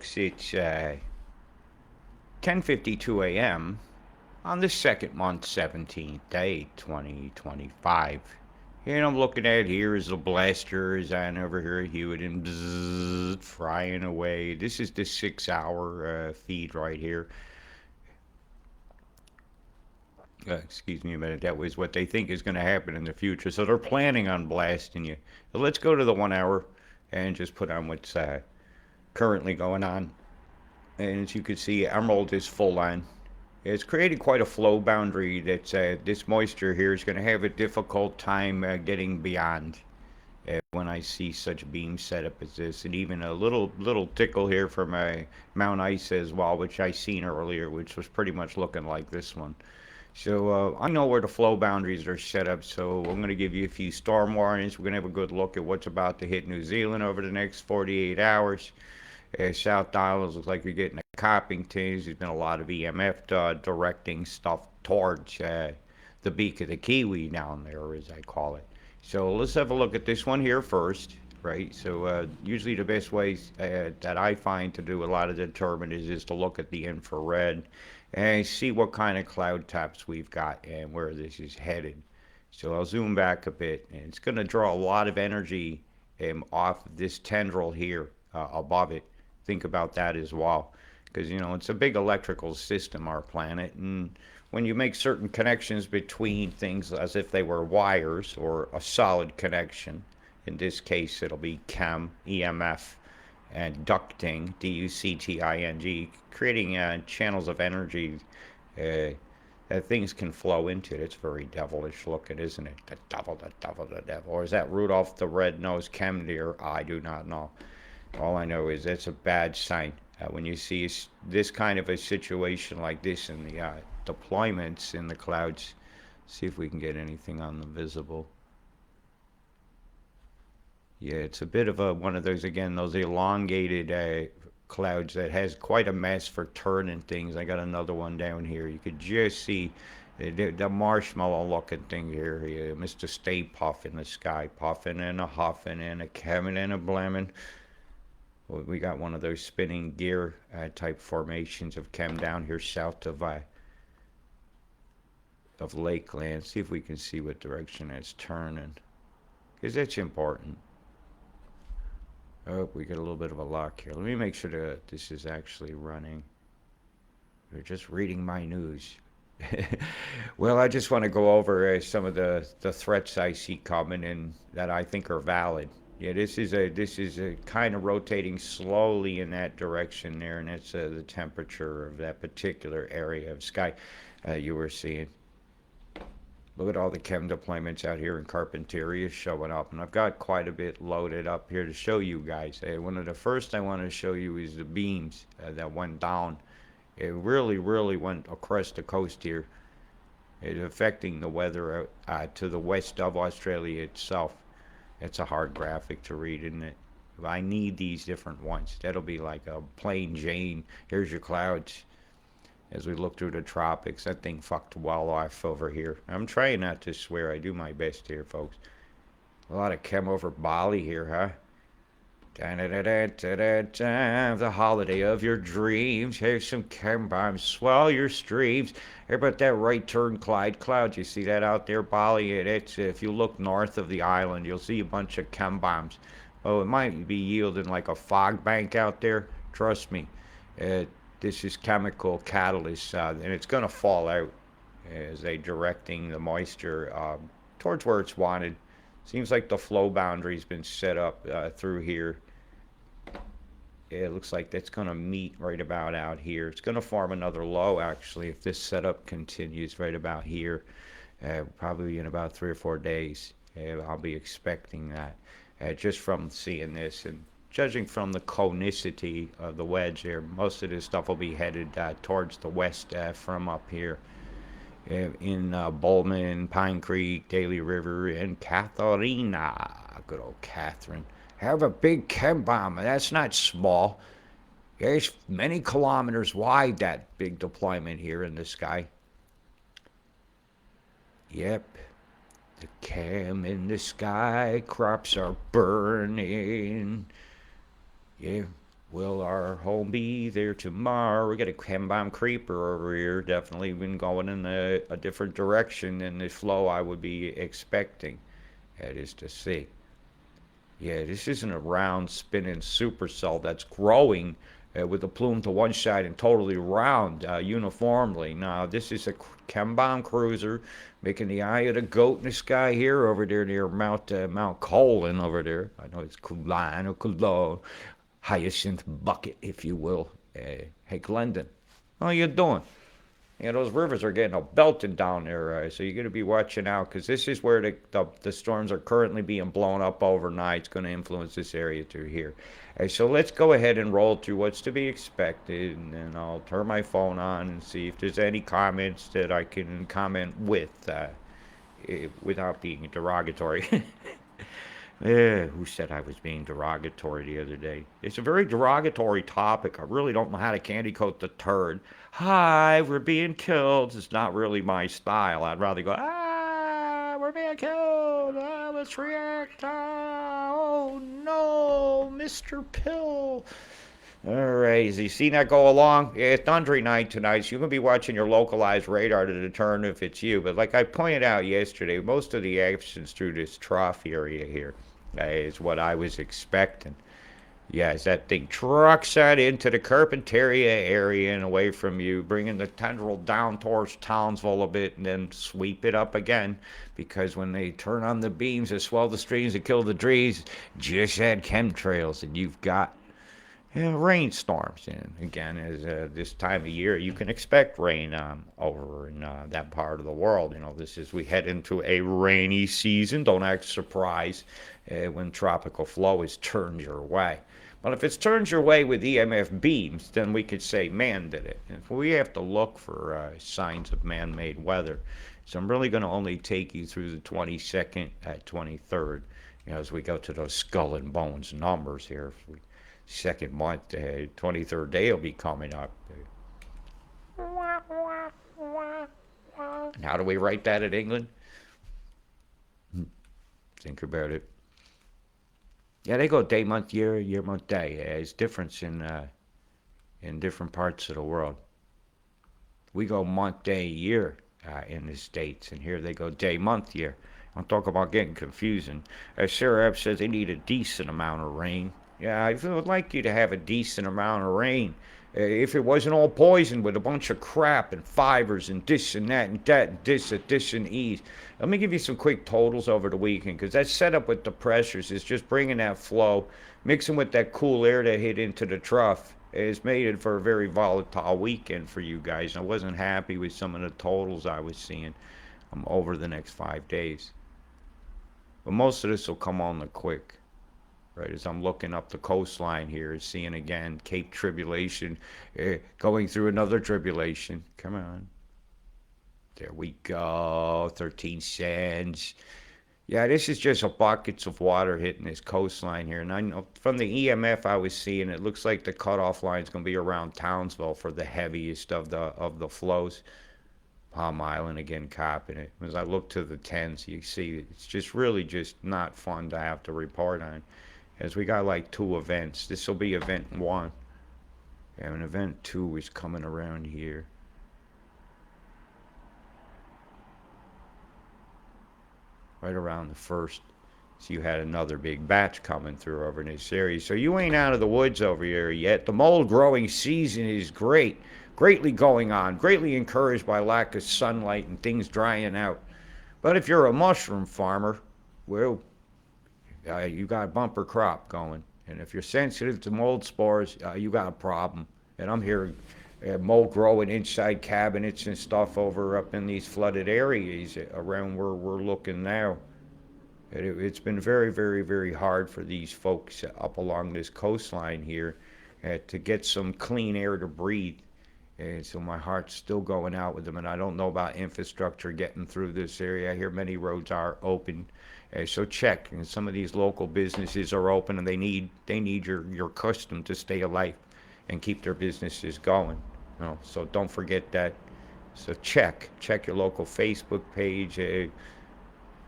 folks. It's 10:52 a.m. on the second month, 17th day, 2025. And I'm looking at here is the blasters and over here Hewitt and bzzz, frying away. This is the 6 hour feed right here. Excuse me a minute. That was what they think is going to happen in the future. So they're planning on blasting you. So let's go to the 1 hour and just put on what's currently going on. And as you can see, emerald is full on. It's created quite a flow boundary that this moisture here is going to have a difficult time getting beyond when I see such beam setup as this, and even a little tickle here from Mount Isa as well, which I seen earlier, which was pretty much looking like this one. So I know where the flow boundaries are set up, so I'm going to give you a few storm warnings. We're going to have a good look at what's about to hit New Zealand over the next 48 hours. South Islands looks like you're getting a Coppington. There's been a lot of EMF directing stuff towards the beak of the Kiwi down there, as I call it. So let's have a look at this one here first, right? So usually the best ways that I find to do a lot of determinants is to look at the infrared and see what kind of cloud tops we've got and where this is headed. So I'll zoom back a bit, and it's going to draw a lot of energy off this tendril here above it. Think about that as well, because it's a big electrical system, our planet, and when you make certain connections between things as if they were wires or a solid connection, in this case it'll be chem, EMF, and ducting, ducting, creating channels of energy that things can flow into. It's very devilish looking, isn't it? The devil, the devil, the devil. Or is that Rudolph the Red-Nosed Chem Deer? I do not know. All I know is that's a bad sign. When you see this kind of a situation like this in the deployments in the clouds, see if we can get anything on the visible. Yeah, it's a bit of one of those, again, those elongated clouds that has quite a mess for turning things. I got another one down here. You could just see the marshmallow looking thing here. Yeah, Mr. Stay Puff in the sky, puffing and a huffing and a coming and a blamming. We got one of those spinning gear type formations of chem down here south of Lakeland. See if we can see what direction it's turning, because that's important. Oh, we got a little bit of a lock here. Let me make sure that this is actually running. We're just reading my news. Well, I just want to go over some of the threats I see coming and that I think are valid. Yeah, this is a kind of rotating slowly in that direction there, and that's the temperature of that particular area of sky you were seeing. Look at all the chem deployments out here in Carpinteria showing up, and I've got quite a bit loaded up here to show you guys. One of the first I want to show you is the beams that went down. It really went across the coast here. It's affecting the weather to the west of Australia itself. It's a hard graphic to read, isn't it? I need these different ones. That'll be like a plain Jane. Here's your clouds. As we look through the tropics, that thing fucked well off over here. I'm trying not to swear. I do my best here, folks. A lot of chem over Bali here, huh? The holiday of your dreams. Here's some chem bombs. Swell your streams. How about that right turn Clyde cloud? You see that out there, Bali? It's if you look north of the island, you'll see a bunch of chem bombs. Oh, it might be yielding like a fog bank out there. Trust me. This is chemical catalyst, and it's going to fall out as they directing the moisture towards where it's wanted. Seems like the flow boundary's been set up through here. It looks like that's going to meet right about out here. It's going to form another low, actually, if this setup continues right about here, probably in about 3 or 4 days. I'll be expecting that just from seeing this. And judging from the conicity of the wedge here, most of this stuff will be headed towards the west from up here in Bowman, Pine Creek, Daly River, and Catharina. Good old Catherine. Have a big chem bomb. That's not small. It's many kilometers wide, that big deployment here in the sky. Yep. The chem in the sky, crops are burning. Yeah. Will our home be there tomorrow? We got a chem bomb creeper over here. Definitely been going in a different direction than the flow I would be expecting. That is to see. Yeah, this isn't a round spinning supercell that's growing with the plume to one side and totally round uniformly. No, this is a chem bomb cruiser making the eye of the goat in the sky here over there near Mount Colin over there. I know it's Kulan or Cologne, Hyacinth Bucket, if you will. Hey, Glendon, how you doing? Yeah, those rivers are getting a belted down there, so you're going to be watching out because this is where the storms are currently being blown up overnight. It's going to influence this area through here. So let's go ahead and roll through what's to be expected, and then I'll turn my phone on and see if there's any comments that I can comment with without being derogatory. Who said I was being derogatory the other day? It's a very derogatory topic. I really don't know how to candy coat the turd. Hi, we're being killed. It's not really my style. I'd rather go, we're being killed. Let's react. Oh no, Mr. Pill. All right, as you seen that go along, yeah, it's thundery night tonight, so you're going to be watching your localized radar to determine if it's you. But like I pointed out yesterday, most of the actions through this trough area here is what I was expecting. Yeah, as that thing trucks out into the Carpentaria area and away from you, bringing the tendril down towards Townsville a bit and then sweep it up again. Because when they turn on the beams that swell the streams and kill the trees, just add chemtrails and you've got rainstorms. And again, as this time of year, you can expect rain over in that part of the world. This is we head into a rainy season. Don't act surprised when tropical flow is turned your way. But if it's turned your way with EMF beams, then we could say man did it. And we have to look for signs of man-made weather. So I'm really going to only take you through the 22nd at 23rd, as we go to those skull and bones numbers here. Second month, 23rd day will be coming up. And how do we write that in England? Think about it. Yeah, they go day, month, year, year, month, day. It's difference in different parts of the world. We go month, day, year in the States, and here they go day, month, year. Don't talk about getting confusing. Sarah Epps says they need a decent amount of rain. Yeah, I would like you to have a decent amount of rain. If it wasn't all poisoned with a bunch of crap and fibers and this and that and that and this and ease. Let me give you some quick totals over the weekend because that setup with the pressures is just bringing that flow, mixing with that cool air that hit into the trough. It's made it for a very volatile weekend for you guys. I wasn't happy with some of the totals I was seeing over the next 5 days. But most of this will come on the quick. Right, as I'm looking up the coastline here, seeing again Cape Tribulation, going through another tribulation. Come on. There we go, 13 cents. Yeah, this is just a buckets of water hitting this coastline here. And I know from the EMF I was seeing, it looks like the cutoff line is going to be around Townsville for the heaviest of the flows. Palm Island again copping it. As I look to the 10s, you see it's just really just not fun to have to report on. As we got like 2 events. This will be event 1. And event 2 is coming around here. Right around the 1st. So you had another big batch coming through over in this area. So you ain't out of the woods over here yet. The mold growing season is greatly going on. Greatly encouraged by lack of sunlight and things drying out. But if you're a mushroom farmer, well, you got a bumper crop going. And if you're sensitive to mold spores, you got a problem. And I'm hearing mold growing inside cabinets and stuff over up in these flooded areas around where we're looking now. It's been very, very, very hard for these folks up along this coastline here to get some clean air to breathe. And so my heart's still going out with them. And I don't know about infrastructure getting through this area. I hear many roads are open. So check, and some of these local businesses are open, and they need your custom to stay alive and keep their businesses going. So don't forget that. So check your local Facebook page.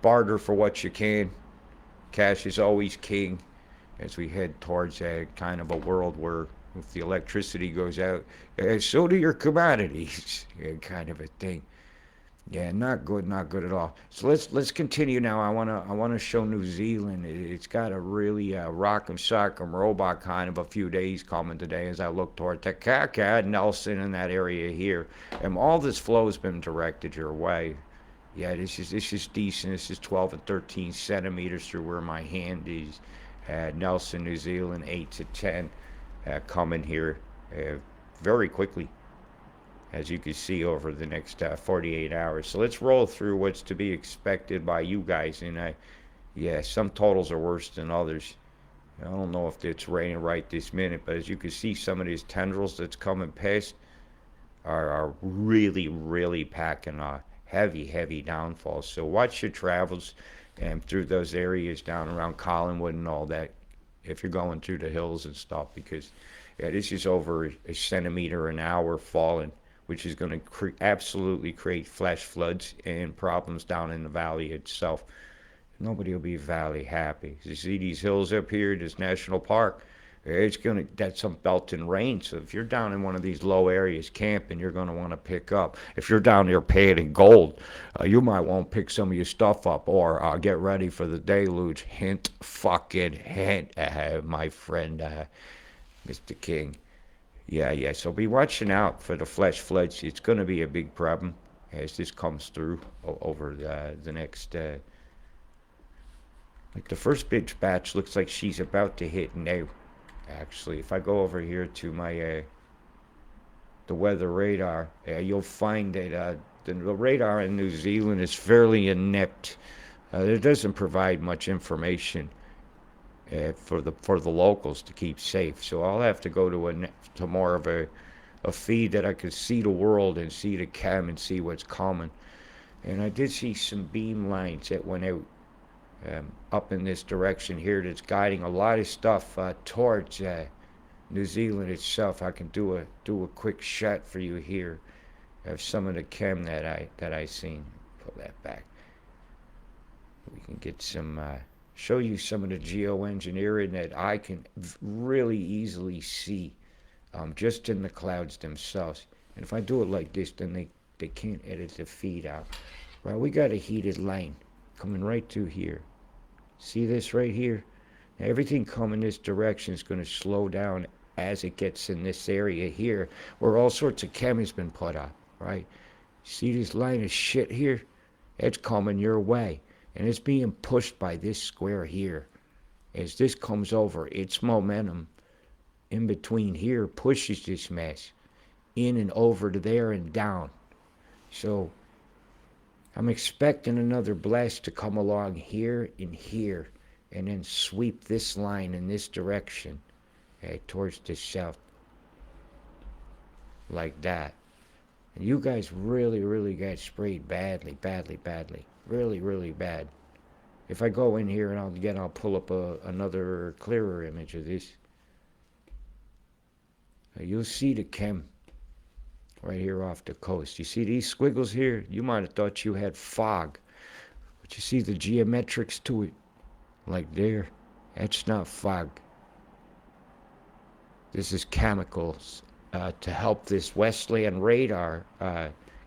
Barter for what you can. Cash is always king. As we head towards kind of a world where If the electricity goes out, so do your commodities, kind of a thing. Yeah, not good, not good at all. So let's continue now. I wanna show New Zealand. It's got a really rock'em sock'em robot kind of a few days coming today as I look toward Takaka, Nelson, in that area here, and all this flow has been directed your way. Yeah, this is decent. This is 12 and 13 centimeters through where my hand is. Nelson, New Zealand, 8 to 10, coming here very quickly, as you can see over the next 48 hours. So let's roll through what's to be expected by you guys. And yeah, some totals are worse than others. I don't know if it's raining right this minute, but as you can see, some of these tendrils that's coming past are really, really packing heavy downfalls. So watch your travels and through those areas down around Collinwood and all that if you're going through the hills and stuff, because yeah, this is over a centimeter an hour falling, which is going to absolutely create flash floods and problems down in the valley itself. Nobody will be valley happy. You see these hills up here, this national park, that's some Belton rain. So if you're down in one of these low areas camping, you're going to want to pick up. If you're down there paying in gold, you might want to pick some of your stuff up or get ready for the deluge. Hint, fucking hint, my friend, Mr. King. Yeah. So be watching out for the flash floods. It's going to be a big problem as this comes through over the next. Like the first big batch looks like she's about to hit now. Actually, if I go over here to my the weather radar, you'll find that the radar in New Zealand is fairly inept. It doesn't provide much information for the locals to keep safe. So I'll have to go to more of a feed that I could see the world and see the chem and see what's coming. And I did see some beam lines that went out up in this direction here that's guiding a lot of stuff towards New Zealand itself. I can do a quick shot for you here of some of the chem that I seen. Pull that back. We can get some show you some of the geoengineering that I can really easily see just in the clouds themselves. And if I do it like this, then they can't edit the feed out. Well, we got a heated line coming right through here. See this right here? Now, everything coming this direction is going to slow down as it gets in this area here where all sorts of chem has been put up, right? See this line of shit here? It's coming your way. And it's being pushed by this square here. As this comes over, its momentum in between here pushes this mess in and over to there and down. So I'm expecting another blast to come along here and here and then sweep this line in this direction towards the south like that. And you guys really got sprayed badly. Really, really bad. If I go in here and I'll pull up another clearer image of this. You'll see the chem right here off the coast. You see these squiggles here? You might have thought you had fog. But you see the geometrics to it? Like there. That's not fog. This is chemicals to help this Westland radar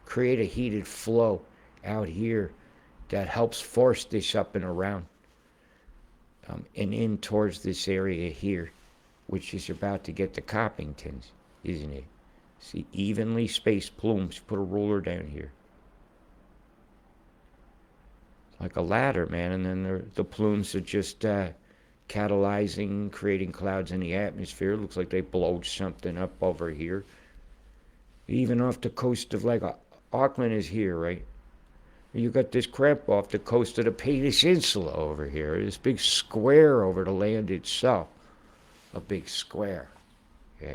create a heated flow out here that helps force this up and around and in towards this area here, which is about to get the Coppingtons, isn't it? See, evenly spaced plumes. Put a ruler down here. Like a ladder, man, and then the plumes are just catalyzing, creating clouds in the atmosphere. Looks like they blowed something up over here. Even off the coast of like Auckland is here, right? You got this crap off the coast of the Peninsula over here. This big square over the land itself. A big square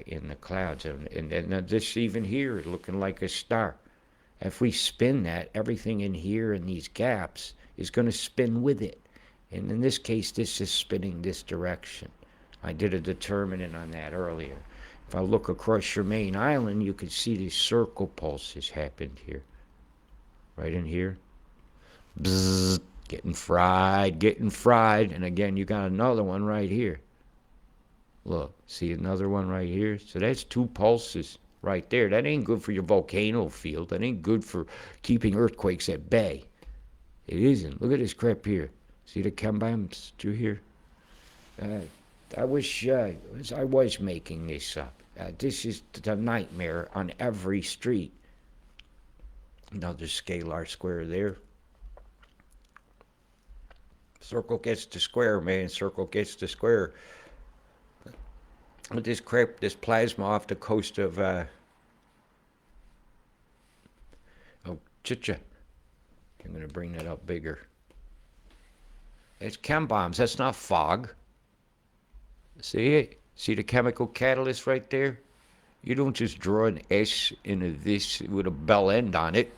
in the clouds. And this even here is looking like a star. If we spin that, everything in here in these gaps is going to spin with it. And in this case, this is spinning this direction. I did a determinant on that earlier. If I look across your main island, you can see these circle pulses happened here. Right in here. Bzzz, getting fried. And again, you got another one right here. Look, see another one right here? So that's 2 pulses right there. That ain't good for your volcano field. That ain't good for keeping earthquakes at bay. It isn't. Look at this crap here. See the chem bombs through here? Uh, I was making this up. This is the nightmare on every street. Another scalar square there. Circle gets the square, man. Circle gets the square. This crap, this plasma off the coast of Chicha. I'm going to bring that up bigger. It's chem bombs. That's not fog. See it? See the chemical catalyst right there? You don't just draw an S into this with a bell end on it,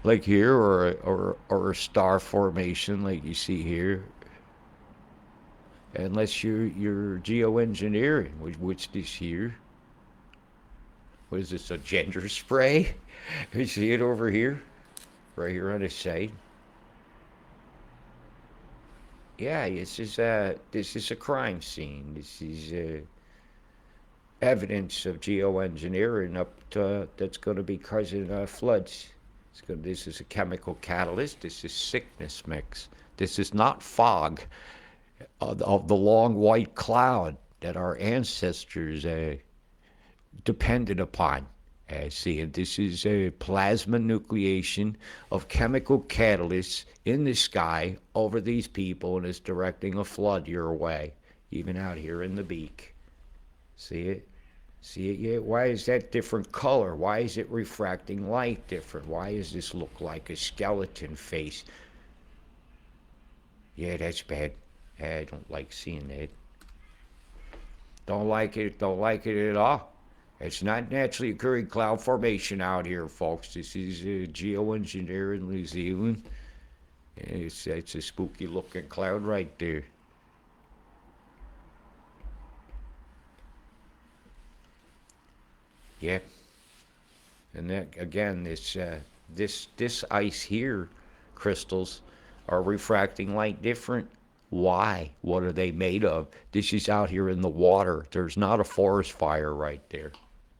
like here, or a star formation like you see here. Unless you're geoengineering, which this here. What is this, a gender spray? You see it over here? Right here on the side. Yeah, this is a crime scene. This is evidence of geoengineering that's going to be causing floods. This is a chemical catalyst. This is sickness mix. This is not fog of the long white cloud that our ancestors depended upon. See, this is a plasma nucleation of chemical catalysts in the sky over these people, and it's directing a flood your way, even out here in the beak. See it? See it yet? Why is that different color? Why is it refracting light different? Why does this look like a skeleton face? Yeah, that's bad. I don't like seeing that. Don't like it. Don't like it at all. It's not naturally occurring cloud formation out here, folks. This is geoengineering in New Zealand. It's a spooky looking cloud right there. Yeah. And that again, this ice here, crystals are refracting light different. Why? What are they made of? This is out here in the water. There's not a forest fire right there.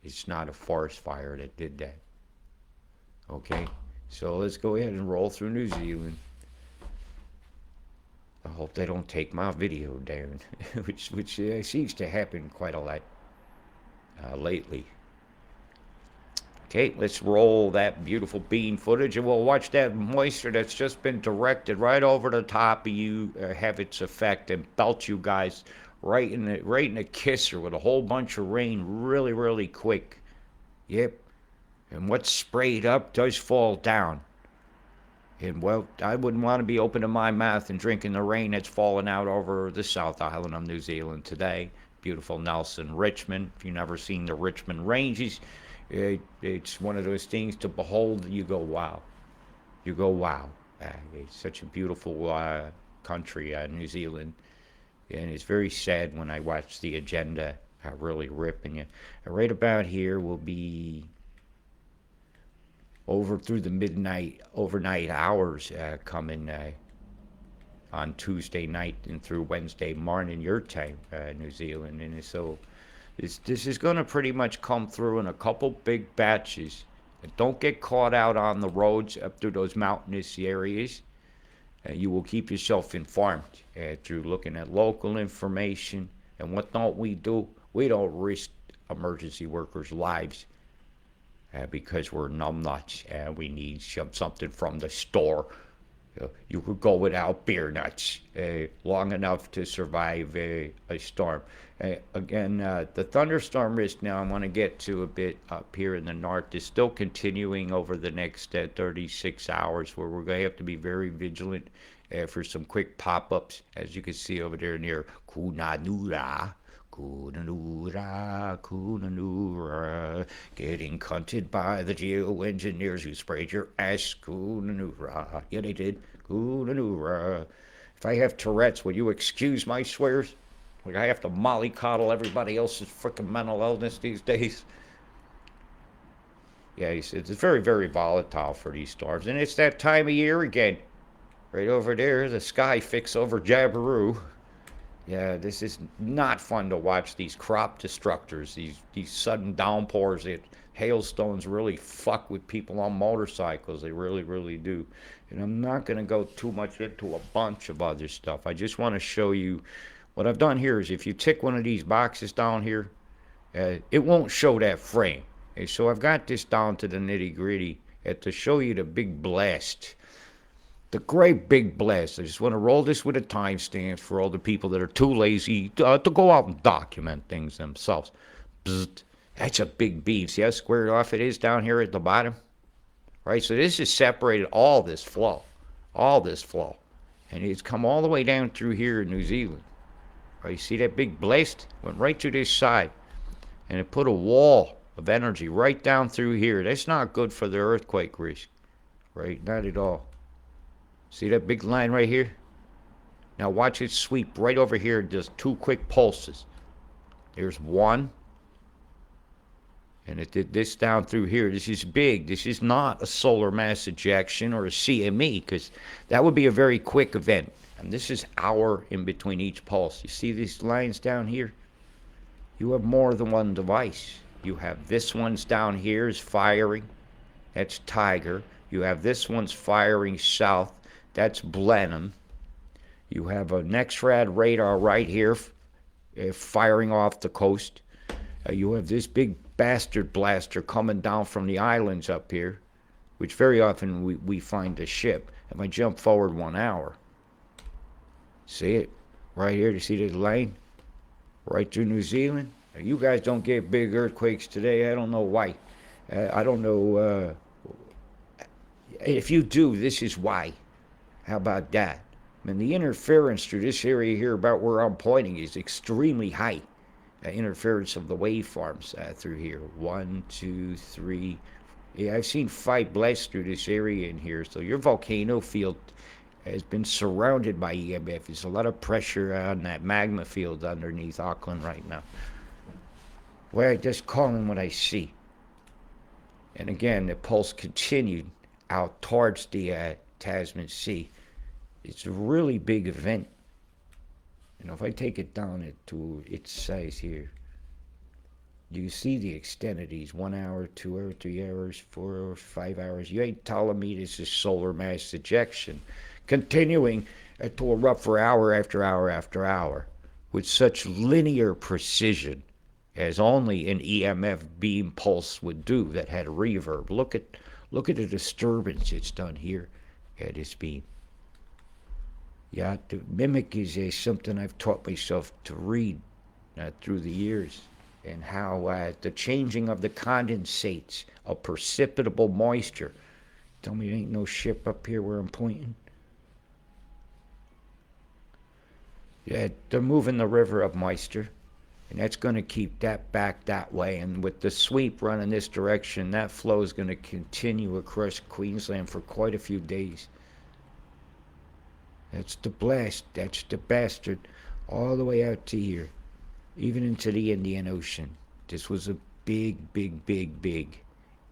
It's not a forest fire that did that. Okay, so let's go ahead and roll through New Zealand. I hope they don't take my video down, which seems to happen quite a lot lately. Okay, let's roll that beautiful bean footage, and we'll watch that moisture that's just been directed right over the top of you have its effect and belt you guys right in the kisser with a whole bunch of rain really, really quick. Yep. And what's sprayed up does fall down. And well, I wouldn't want to be opening my mouth and drinking the rain that's falling out over the South Island of New Zealand today. Beautiful Nelson, Richmond. If you've never seen the Richmond Ranges, it's one of those things to behold. You go, wow. You go, wow. It's such a beautiful country, New Zealand. And it's very sad when I watch the agenda really ripping you. Right about here will be over through the overnight hours coming on Tuesday night and through Wednesday morning your time, New Zealand. And so this is going to pretty much come through in a couple big batches. Don't get caught out on the roads up through those mountainous areas. You will keep yourself informed through looking at local information. And what don't we do? We don't risk emergency workers' lives because we're numbnuts and we need something from the store. You could go without beer nuts long enough to survive a storm. Again, the thunderstorm risk now I want to get to a bit up here in the north is still continuing over the next 36 hours where we're going to have to be very vigilant for some quick pop-ups, as you can see over there near Kunanura. Kunanura, Kunanura, getting cunted by the geoengineers who sprayed your ass. Kunanura, yeah they did. Kunanura. If I have Tourette's, will you excuse my swears? Like I have to mollycoddle everybody else's freaking mental illness these days. Yeah, he says it's very, very volatile for these storms, and it's that time of year again. Right over there, the sky fix over Jabiru. Yeah, this is not fun to watch these crop destructors, these sudden downpours. Hailstones really fuck with people on motorcycles. They really, really do. And I'm not going to go too much into a bunch of other stuff. I just want to show you what I've done here is if you tick one of these boxes down here, it won't show that frame. Okay, so I've got this down to the nitty gritty to show you the big blast. The great big blast. I just want to roll this with a timestamp for all the people that are too lazy to go out and document things themselves. Bzzt. That's a big beam. See how squared off it is down here at the bottom? Right, so this has separated all this flow. And it's come all the way down through here in New Zealand. Right, you see that big blast? Went right to this side. And it put a wall of energy right down through here. That's not good for the earthquake risk. Right, not at all. See that big line right here? Now watch it sweep right over here, just two quick pulses. There's one. And it did this down through here. This is big. This is not a solar mass ejection or a CME, because that would be a very quick event. And this is hour in between each pulse. You see these lines down here? You have more than one device. You have this one's down here is firing. That's Tiger. You have this one's firing south. That's Blenheim. You have a NexRad radar right here firing off the coast. You have this big bastard blaster coming down from the islands up here, which very often we find a ship. If I jump forward 1 hour, see it right here, to see the line right through New Zealand. You guys don't get big earthquakes today. I don't know why. I don't know. If you do, this is why. How about that? I mean, the interference through this area here about where I'm pointing is extremely high. Interference of the waveforms through here. 1, 2, 3. Yeah, I've seen 5 blasts through this area in here. So your volcano field has been surrounded by EMF. There's a lot of pressure on that magma field underneath Auckland right now. Well, I just calling what I see. And again, the pulse continued out towards the Tasman Sea. It's a really big event. You know, if I take it down to its size here, you see the extent of these 1 hour, 2 hours, 3 hours, 4 hours, 5 hours. You ain't telling me this is solar mass ejection, continuing to erupt for hour after hour after hour with such linear precision as only an EMF beam pulse would do that had a reverb. Look at the disturbance it's done here at this beam. Yeah, the mimic is something I've taught myself to read through the years, and how the changing of the condensates of precipitable moisture. Tell me there ain't no ship up here where I'm pointing. Yeah, they're moving the river of moisture, and that's going to keep that back that way. And with the sweep running this direction, that flow is going to continue across Queensland for quite a few days. That's the blast. That's the bastard. All the way out to here. Even into the Indian Ocean. This was a big, big, big, big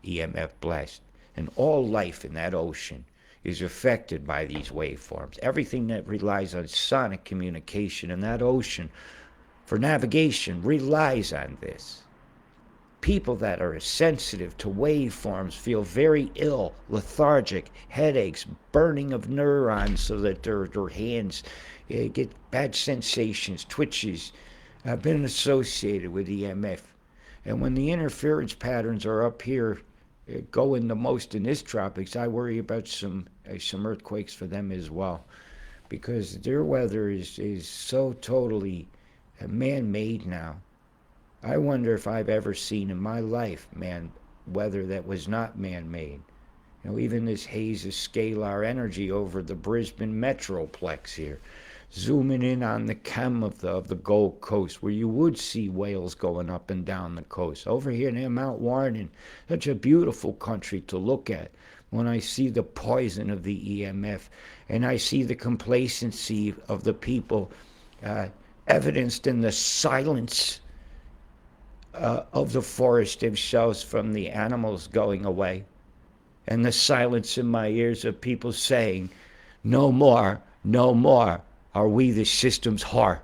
EMF blast. And all life in that ocean is affected by these waveforms. Everything that relies on sonic communication in that ocean for navigation relies on this. People that are sensitive to waveforms feel very ill, lethargic, headaches, burning of neurons so that their hands get bad sensations, twitches, been associated with EMF. And when the interference patterns are up here, going the most in this tropics, I worry about some earthquakes for them as well, because their weather is so totally man-made now. I wonder if I've ever seen in my life weather that was not man-made. You know, even this haze of scalar energy over the Brisbane Metroplex here, zooming in on the chem of the Gold Coast, where you would see whales going up and down the coast. Over here near Mount Warning, such a beautiful country to look at. When I see the poison of the EMF, and I see the complacency of the people, evidenced in the silence of the forest themselves from the animals going away, and the silence in my ears of people saying, no more, are we the system's whore.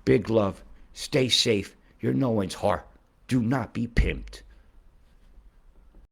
Big love. Stay safe. You're no one's whore. Do not be pimped.